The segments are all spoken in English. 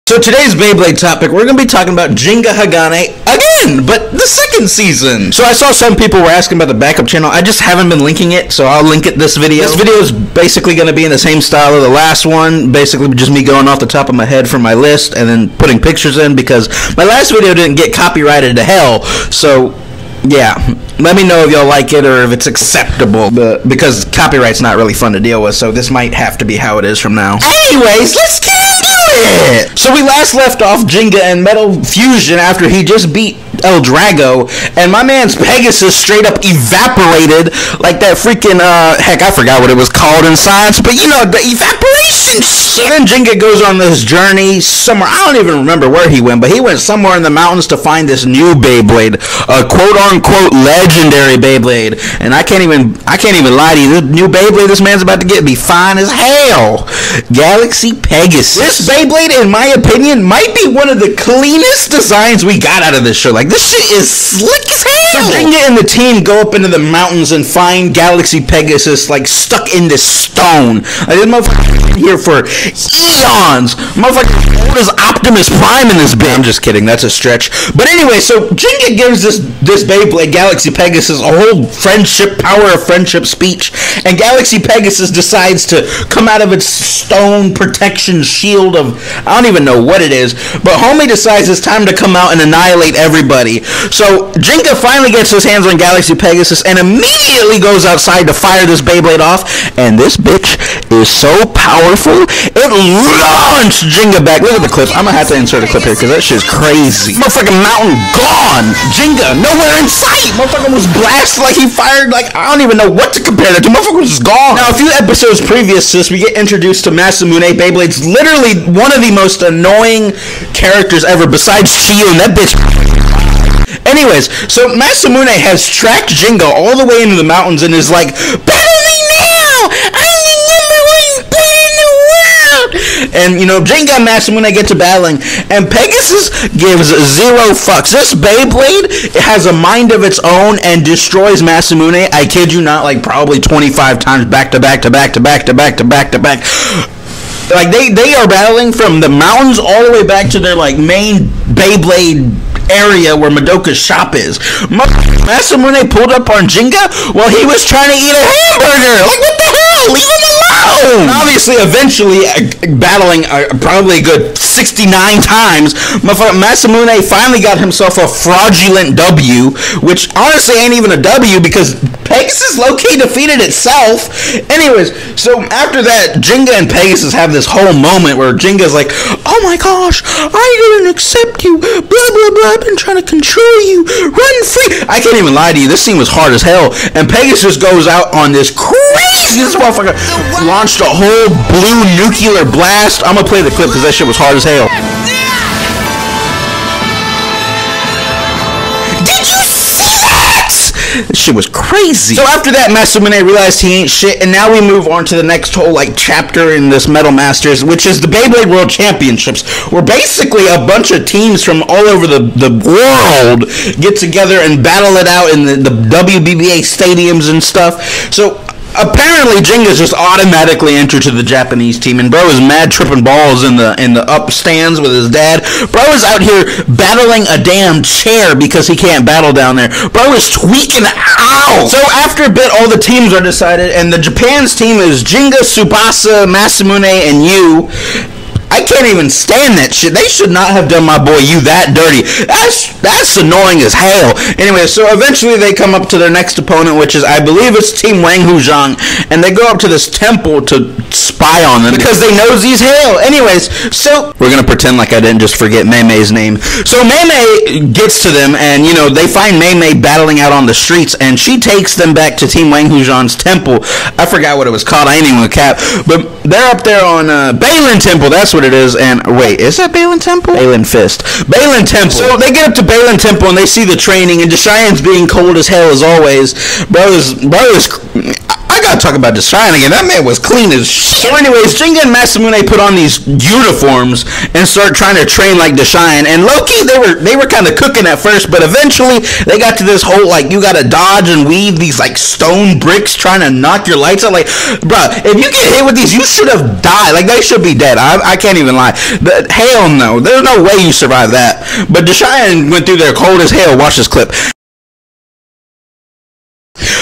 So today's Beyblade topic, we're going to be talking about Gingka Hagane again, but the second season. So I saw some people were asking about the backup channel. I just haven't been linking it, so I'll link it this video. This video is basically going to be in the same style of the last one, basically just me going off the top of my head from my list and then putting pictures in because my last video didn't get copyrighted to hell, so yeah, let me know if y'all like it or if it's acceptable, because copyright's not really fun to deal with, so this might have to be how it is from now. Anyways, let's get into it! So we last left off Gingka and Metal Fusion after he just beat El Drago, and my man's Pegasus straight up evaporated like that freaking, heck, I forgot what it was called in science, but you know, the evaporation shit. So then Gingka goes on this journey somewhere, I don't even remember where he went, but he went somewhere in the mountains to find this new Beyblade, a quote-unquote legendary Beyblade, and I can't even lie to you, this new Beyblade this man's about to get be fine as hell. Galaxy Pegasus. This Beyblade, in my opinion, might be one of the cleanest designs we got out of this show. Like, this shit is slick as hell. So Gingka and the team go up into the mountains and find Galaxy Pegasus, like, stuck in this stone. Like, this motherfucker here for eons. Motherfucker old as Optimus Prime in this bit. I'm just kidding, that's a stretch. But anyway, so Gingka gives this Beyblade, Galaxy Pegasus, a whole power of friendship speech, and Galaxy Pegasus decides to come out of its stone protection shield of, I don't even know what it is, but homie decides it's time to come out and annihilate everybody. So Gingka finally gets his hands on Galaxy Pegasus and immediately goes outside to fire this Beyblade off, and this bitch is so powerful, it launched Gingka back. Look at the clip. I'm gonna have to insert a clip here because that shit's crazy. Motherfucking mountain gone. Gingka nowhere in sight. Motherfucker was blasted like he fired, like, I don't even know what to compare that to. Motherfucker was just gone. Now, a few episodes previous to this, we get introduced to Masamune. Beyblade's literally one of the most annoying characters ever besides Chiyo, and that bitch. Anyways, so Masamune has tracked Gingka all the way into the mountains and is like, battle me now! I'm the number one player in the world! And, you know, Gingka and Masamune get to battling, and Pegasus gives zero fucks. This Beyblade has a mind of its own and destroys Masamune, I kid you not, like probably 25 times back to back to back to back to back to back to back. Like, they are battling from the mountains all the way back to their, like, main Beyblade area where Madoka's shop is. Masamune pulled up on Gingka while he was trying to eat a hamburger. Like, what the hell? Leave him alone! And obviously, eventually, battling probably a good 69 times, Masamune finally got himself a fraudulent W, which honestly ain't even a W because Pegasus low-key defeated itself. Anyways, so after that, Gingka and Pegasus have this whole moment where Jinga's like, oh my gosh, I didn't accept you, blah blah blah, I've been trying to control you, run free. I can't even lie to you, this scene was hard as hell, and Pegasus goes out on this crazy, this motherfucker launched a whole blue nuclear blast. I'm gonna play the clip because that shit was hard as hell. This shit was crazy. So after that, Masamune realized he ain't shit, and now we move on to the next whole, like, chapter in this Metal Masters, which is the Beyblade World Championships, where basically a bunch of teams from all over the world get together and battle it out in the WBBA stadiums and stuff. So apparently, Gingka's just automatically entered to the Japanese team, and bro is mad tripping balls in the up stands with his dad. Bro is out here battling a damn chair because he can't battle down there. Bro is tweaking out. So after a bit, all the teams are decided, and the Japan's team is Gingka, Tsubasa, Masamune, and Yu. I can't even stand that shit. They should not have done my boy Yu that dirty. That's annoying as hell. Anyway, so eventually they come up to their next opponent, which is, I believe it's Team Wang Huzhang, and they go up to this temple to spy on them because they nosy as hell. Anyways, so we're gonna pretend like I didn't just forget Mei Mei's name. So Mei Mei gets to them, and you know, they find Mei Mei battling out on the streets, and she takes them back to Team Wang Huzhang's temple. I forgot what it was called. I ain't even gonna cap, but they're up there on Balin Temple. That's what it is. And wait, is that Balin Temple? Balin Fist. Balin Temple. So they get up to Balin Temple and they see the training, and Deshayan's being cold as hell as always. Bro is I got gotta talk about Deshaun again. That man was clean as shit. So anyways, Jinga and Masamune put on these uniforms and start trying to train like Deshaun. And low-key, they were kind of cooking at first, but eventually they got to this whole, like, you gotta dodge and weave these, like, stone bricks trying to knock your lights out. Like, bro, if you get hit with these, you should have died. Like, they should be dead. I can't even lie. Hell no. There's no way you survive that. But Deshaun went through there cold as hell. Watch this clip.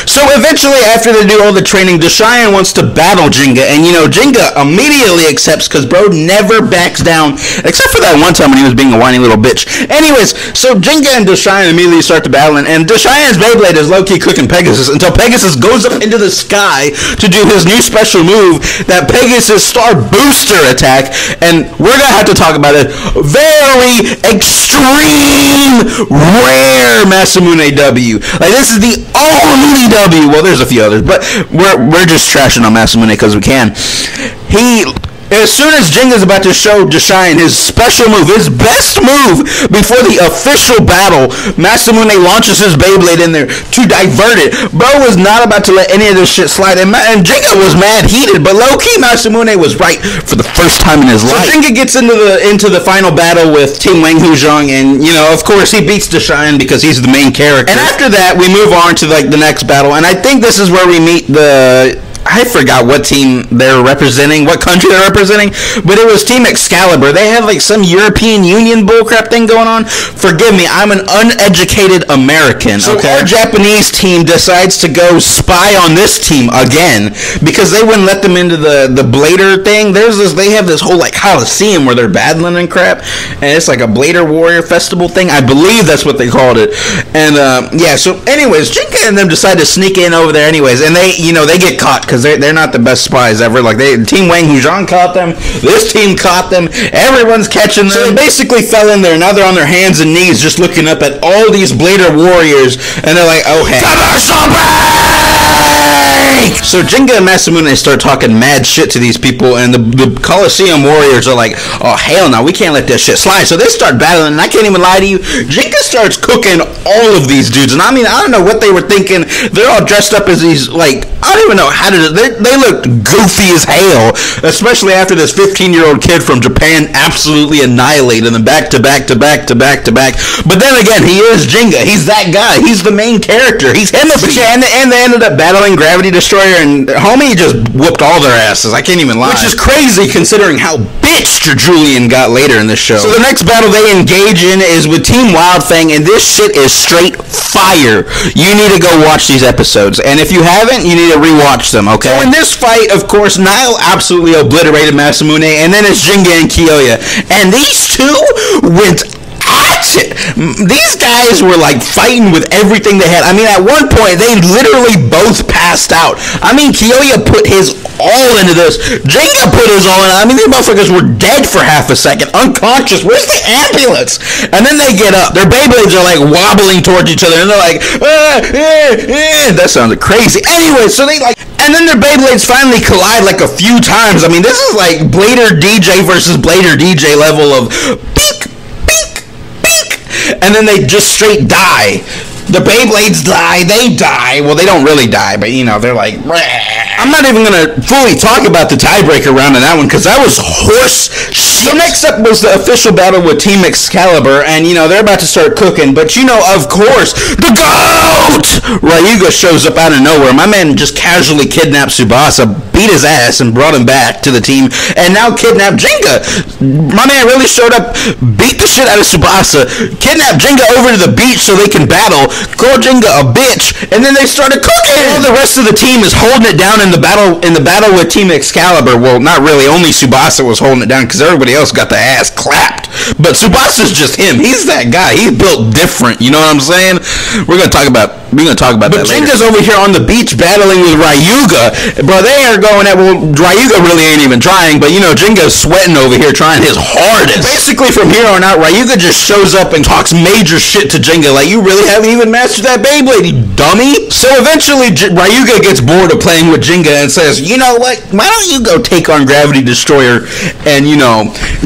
So eventually, after they do all the training, Deshaun wants to battle Jinga, and Jinga immediately accepts because bro never backs down, except for that one time when he was being a whiny little bitch. Anyways, so Jinga and Deshaun immediately start to battle, and Deshaun's Beyblade is low-key cooking Pegasus until Pegasus goes up into the sky to do his new special move, that Pegasus Star Booster attack, and we're gonna have to talk about it. Very extreme, rare Masamune W. Like, this is the only W. Well, there's a few others, but we're just trashing on Masamune because we can. As soon as Jinga's about to show Deshaun his special move, his best move before the official battle, Masamune launches his Beyblade in there to divert it. Bro was not about to let any of this shit slide, and Jinga was mad heated, but low-key Masamune was right for the first time in his life. So Jinga gets into the final battle with Team Wang Huzhong, and of course he beats Deshaun because he's the main character. And after that, we move on to like the next battle, and I think this is where we meet I forgot what team they're representing, what country they're representing, but it was Team Excalibur. They had like some European Union bullcrap thing going on. Forgive me, I'm an uneducated American, okay? So our Japanese team decides to go spy on this team again because they wouldn't let them into the Blader thing. They have this whole like Coliseum where they're battling and crap, and it's like a Blader Warrior Festival thing. I believe that's what they called it. And yeah, so anyways, Jinka and them decide to sneak in over there anyways, and they get caught because they're not the best spies ever. Like, Team Wang Huzhong caught them, this team caught them, everyone's catching them. So they basically fell in there. Now they're on their hands and knees just looking up at all these Blader warriors, and they're like, oh hey, commercial break! So Jinga and Masamune start talking mad shit to these people, and the Coliseum warriors are like, oh hell no, we can't let that shit slide. So they start battling, and I can't even lie to you, Jinga starts cooking all of these dudes, and I mean, I don't know what they were thinking. They're all dressed up as these, like, I don't even know how to, they looked goofy as hell, especially after this 15-year-old kid from Japan absolutely annihilated them back to back to back to back to back. But then again, he is Jinga. He's that guy. He's the main character. He's him. Yeah, and they ended up battling Gravity Destroyer, and homie just whooped all their asses. I can't even lie. Which is crazy considering how bitched Julian got later in this show. So the next battle they engage in is with Team Wildfang, and this shit is straight fire. You need to go watch these episodes, and if you haven't, you need to rewatch them, okay? So in this fight, of course, Nile absolutely obliterated Masamune, and then it's Jinga and Kiyoya, and these two went at it. These guys were like fighting with everything they had. I mean, at one point, they literally both passed out. I mean, Kiyoya put his all into this. Jinga put his all in. I mean, these motherfuckers were dead for half a second, unconscious. Where's the ambulance? And then they get up. Their Beyblades are like wobbling towards each other, and they're like, that sounded crazy. Anyway, so they like, and then their Beyblades finally collide like a few times. I mean, this is like Blader DJ versus Blader DJ level of beak, beak, beak, and then they just straight die. The Beyblades die, they die. Well, they don't really die, but they're like, bleh. I'm not even going to fully talk about the tiebreaker round in that one, because that was horse shit. So next up was the official battle with Team Excalibur, and they're about to start cooking, but of course, the GOAT! Ryuga shows up out of nowhere. My man just casually kidnapped Tsubasa, beat his ass, and brought him back to the team, and now kidnapped Jinga. My man really showed up, beat the shit out of Tsubasa, kidnapped Jinga over to the beach so they can battle, called Jinga a bitch, and then they started cooking. All the rest of the team is holding it down in the battle with Team Excalibur. Well, not really. Only Tsubasa was holding it down because everybody else got the ass clapped. But Tsubasa's just him. He's that guy. He's built different. You know what I'm saying? We're gonna talk about that later. But Jinga's over here on the beach battling with Ryuga. Bro, they are going at, well, Ryuga really ain't even trying, but Jinga's sweating over here trying his hardest. Basically, from here on out, Ryuga just shows up and talks major shit to Jinga, like, you really haven't even mastered that Beyblade, you dummy. So eventually, Ryuga gets bored of playing with Jinga and says, you know what, why don't you go take on Gravity Destroyer? And,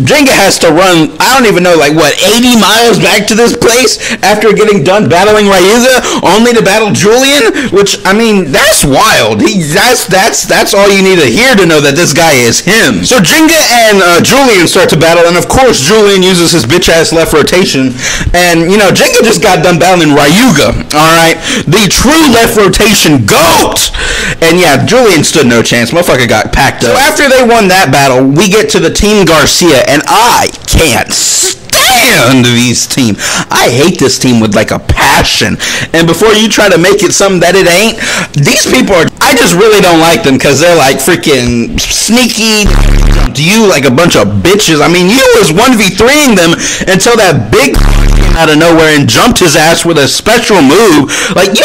Jinga has to run, I don't even know, like, what, 80 miles back to this place after getting done battling Ryuga? Ryuga only to battle Julian, which, I mean, that's wild. That's all you need to hear to know that this guy is him. So Gingka and Julian start to battle, and of course Julian uses his bitch-ass left rotation, and, you know, Gingka just got done battling Ryuga, alright? The true left rotation GOAT! And yeah, Julian stood no chance. Motherfucker got packed up. So after they won that battle, we get to the Team Garcia, and I can't stand these team. I hate this team with like a passion. And before you try to make it something that it ain't, these people are, I just really don't like them because they're like freaking sneaky. You like a bunch of bitches. I mean, you was 1v3ing them until that big came out of nowhere and jumped his ass with a special move. Like, you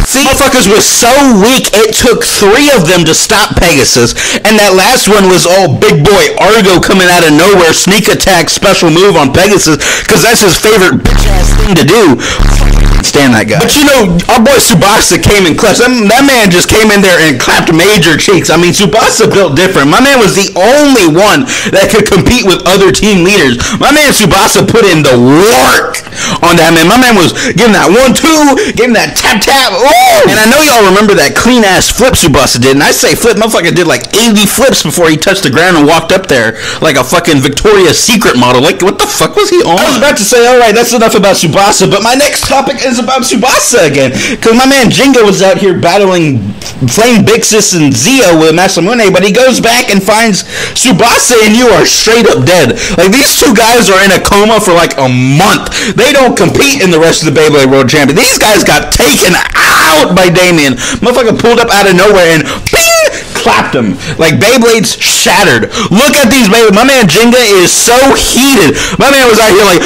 see, motherfuckers was so weak, it took 3 of them to stop Pegasus, and that last one was big boy Argo coming out of nowhere, sneak attack special move on Pegasus, because that's his favorite bitch-ass thing to do. Stand that guy. But you know, our boy Tsubasa came in clutch. That man just came in there and clapped major cheeks. I mean, Tsubasa built different. My man was the only one that could compete with other team leaders. My man Tsubasa put in the work on that man. My man was giving that 1-2, giving that tap. Oh! And I know y'all remember that clean ass flip Tsubasa did. And I say flip, motherfucker did like 80 flips before he touched the ground and walked up there like a fucking Victoria's Secret model. Like, what the fuck was he on? I was about to say, alright, that's enough about Tsubasa, but my next topic is about Tsubasa again, because my man Gingka was out here battling Flame Bixis and Zio with Masamune, but he goes back and finds Tsubasa and you are straight up dead. Like, these two guys are in a coma for like a month. They don't compete in the rest of the Beyblade World Championship. These guys got taken out by Damien. Motherfucker pulled up out of nowhere and bing! Clapped him. Like, Beyblades shattered. Look at these Beyblades. My man Gingka is so heated. My man was out here like,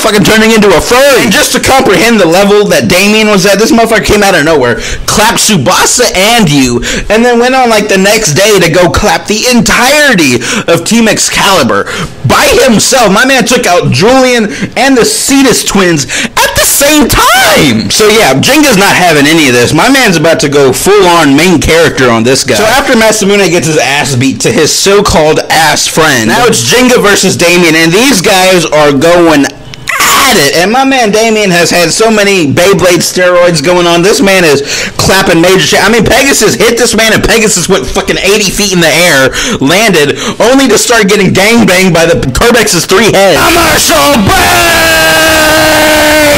fucking turning into a furry. And just to comprehend the level that Damien was at, this motherfucker came out of nowhere, clapped Tsubasa and you, and then went on like the next day to go clap the entirety of Team Excalibur by himself. My man took out Julian and the Cetus twins at the same time. So yeah, Gingka's not having any of this. My man's about to go full-on main character on this guy. So after Masamune gets his ass beat to his so-called ass friend, now it's Gingka versus Damien, and these guys are going at it. And my man Damien has had so many Beyblade steroids going on. This man is clapping major shit. I mean, Pegasus hit this man and Pegasus went fucking 80 feet in the air, landed, only to start getting gangbanged by the Curbex's 3 heads. Commercial break!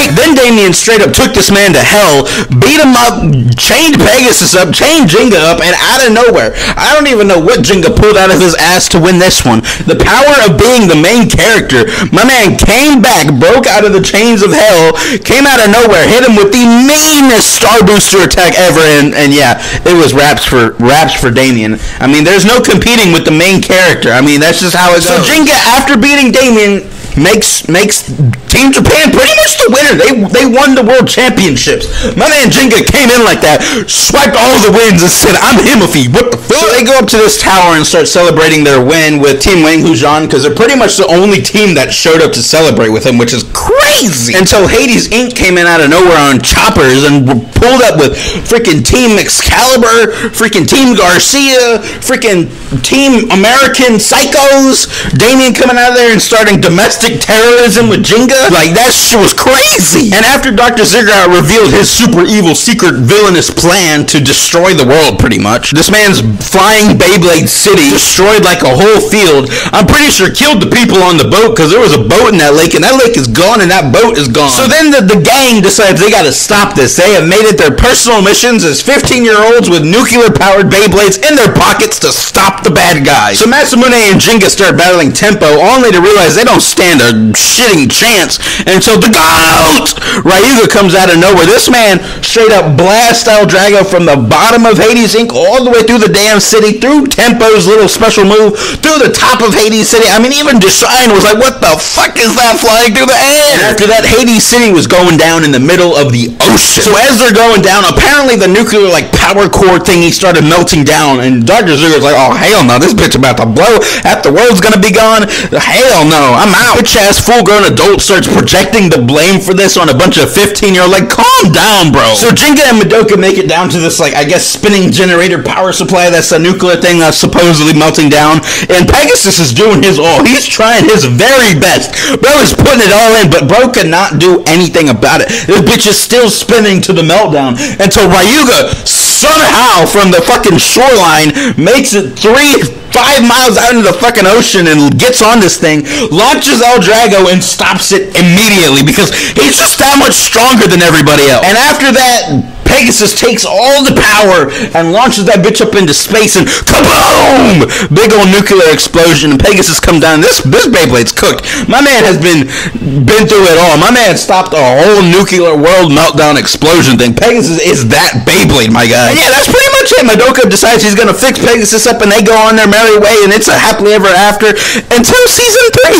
Then Damien straight up took this man to hell, beat him up, chained Pegasus up, chained Gingka up, and out of nowhere, I don't even know what Gingka pulled out of his ass to win this one. The power of being the main character. My man came back, broke out of the chains of hell, came out of nowhere, hit him with the meanest Star Booster attack ever, and yeah, it was raps for Damien. I mean, there's no competing with the main character. I mean, that's just how it goes. So Gingka, after beating Damien, makes Team Japan pretty much the winner. They won the World Championships. My man Gingka came in like that, swiped all the wins and said, I'm Himothy, what the fuck? So they go up to this tower and start celebrating their win with Team Wang Hujan, because they're pretty much the only team that showed up to celebrate with him, which is crazy. Until Hades Inc. came in out of nowhere on choppers and pulled up with freaking Team Excalibur, freaking Team Garcia, freaking Team American Psychos, Damien coming out of there and starting domestic terrorism with Gingka. Like, that shit was crazy. And after Dr. Ziggurat revealed his super evil secret villainous plan to destroy the world, pretty much, this man's flying Beyblade City destroyed like a whole field. I'm pretty sure killed the people on the boat, because there was a boat in that lake, and that lake is gone and that boat is gone. So then the gang decides they gotta stop this. They have made it their personal missions as 15-year-olds with nuclear-powered Beyblades in their pockets to stop the bad guys. So Masamune and Gingka start battling Tempo, only to realize they don't stand a shitting chance until the GOAT Ryuga comes out of nowhere. This man straight up blast-style Drago from the bottom of Hades Inc. all the way through the damn city, through Tempo's little special move, through the top of Hades City. I mean, even Design was like, what the fuck is that flying through the air? And after that, Hades City was going down in the middle of the ocean. So as they're going down, apparently the nuclear like power core thingy started melting down, and Dr. Ziggurat's like, oh hell no, this bitch about to blow. Half the world's gonna be gone. Hell no, I'm out. Bitch ass full-grown adult starts projecting the blame for this on a bunch of 15-year-old. Like, calm down, bro. So Gingka and Madoka make it down to this, like, I guess spinning generator power supply. That's a nuclear thing that's supposedly melting down, and Pegasus is doing his all. He's trying his very best. Bro is putting it all in, but bro Madoka not do anything about it. This bitch is still spinning to the meltdown until Ryuga somehow from the fucking shoreline makes it 5 miles out into the fucking ocean and gets on this thing, launches El Drago and stops it immediately because he's just that much stronger than everybody else. And after that, Pegasus takes all the power and launches that bitch up into space and kaboom! Big old nuclear explosion and Pegasus comes down. This Beyblade's cooked. My man has been through it all. My man stopped a whole nuclear world meltdown explosion thing. Pegasus is that Beyblade, my guy. And yeah, that's pretty much it. Madoka decides he's gonna fix Pegasus up and they go on their merry way and it's a happily ever after until season 3.